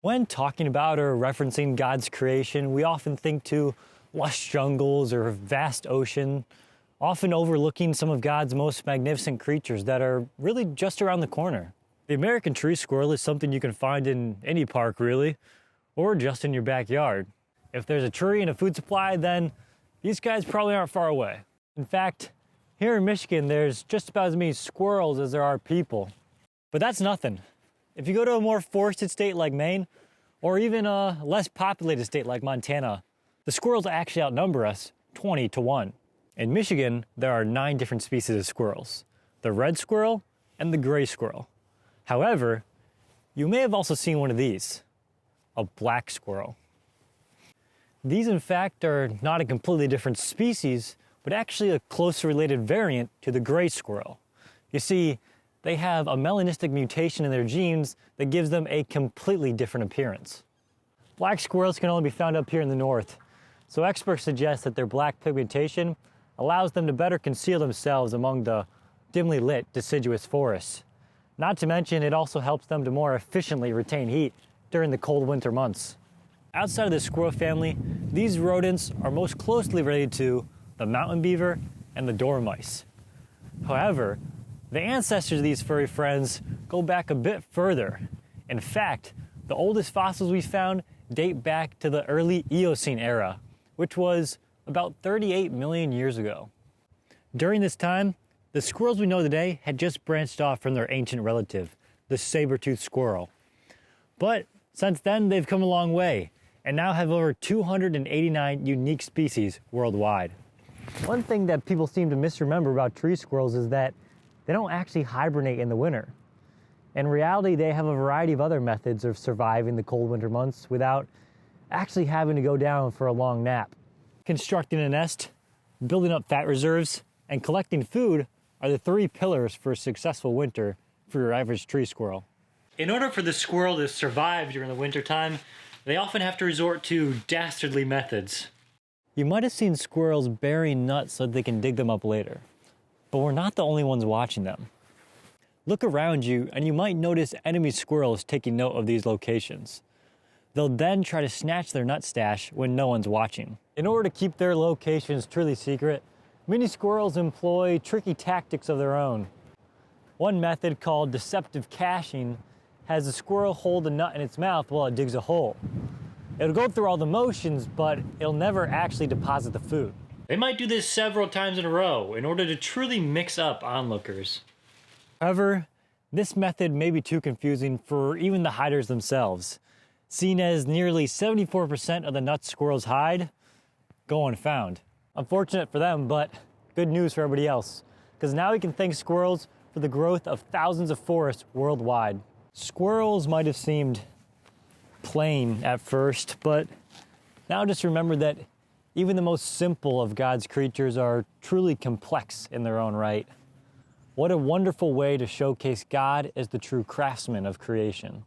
When talking about or referencing God's creation, we often think to lush jungles or vast ocean, often overlooking some of God's most magnificent creatures that are really just around the corner. The American tree squirrel is something you can find in any park really, or just in your backyard. If there's a tree and a food supply, then these guys probably aren't far away. In fact, here in Michigan, there's just about as many squirrels as there are people. But that's nothing. If you go to a more forested state like Maine, or even a less populated state like Montana, the squirrels actually outnumber us 20-1. In Michigan, there are 9 different species of squirrels: the red squirrel and the gray squirrel. However, you may have also seen one of these, a black squirrel. These, in fact, are not a completely different species, but actually a closely related variant to the gray squirrel. You see, they have a melanistic mutation in their genes that gives them a completely different appearance. Black squirrels can only be found up here in the north, so experts suggest that their black pigmentation allows them to better conceal themselves among the dimly lit deciduous forests. Not to mention, it also helps them to more efficiently retain heat during the cold winter months. Outside of the squirrel family, these rodents are most closely related to the mountain beaver and the dormice. However, the ancestors of these furry friends go back a bit further. In fact, the oldest fossils we found date back to the early Eocene era, which was about 38 million years ago. During this time, the squirrels we know today had just branched off from their ancient relative, the saber-toothed squirrel. But since then, they've come a long way and now have over 289 unique species worldwide. One thing that people seem to misremember about tree squirrels is that they don't actually hibernate in the winter. In reality, they have a variety of other methods of surviving the cold winter months without actually having to go down for a long nap. Constructing a nest, building up fat reserves, and collecting food are the 3 pillars for a successful winter for your average tree squirrel. In order for the squirrel to survive during the wintertime, they often have to resort to dastardly methods. You might have seen squirrels burying nuts so that they can dig them up later. But we're not the only ones watching them. Look around you and you might notice enemy squirrels taking note of these locations. They'll then try to snatch their nut stash when no one's watching. In order to keep their locations truly secret, many squirrels employ tricky tactics of their own. One method, called deceptive caching, has the squirrel hold a nut in its mouth while it digs a hole. It'll go through all the motions, but it'll never actually deposit the food. They might do this several times in a row in order to truly mix up onlookers. However, this method may be too confusing for even the hiders themselves, seen as nearly 74% of the nuts squirrels hide go unfound. Unfortunate for them, but good news for everybody else, because now we can thank squirrels for the growth of thousands of forests worldwide. Squirrels might have seemed plain at first, but now just remember that even the most simple of God's creatures are truly complex in their own right. What a wonderful way to showcase God as the true craftsman of creation.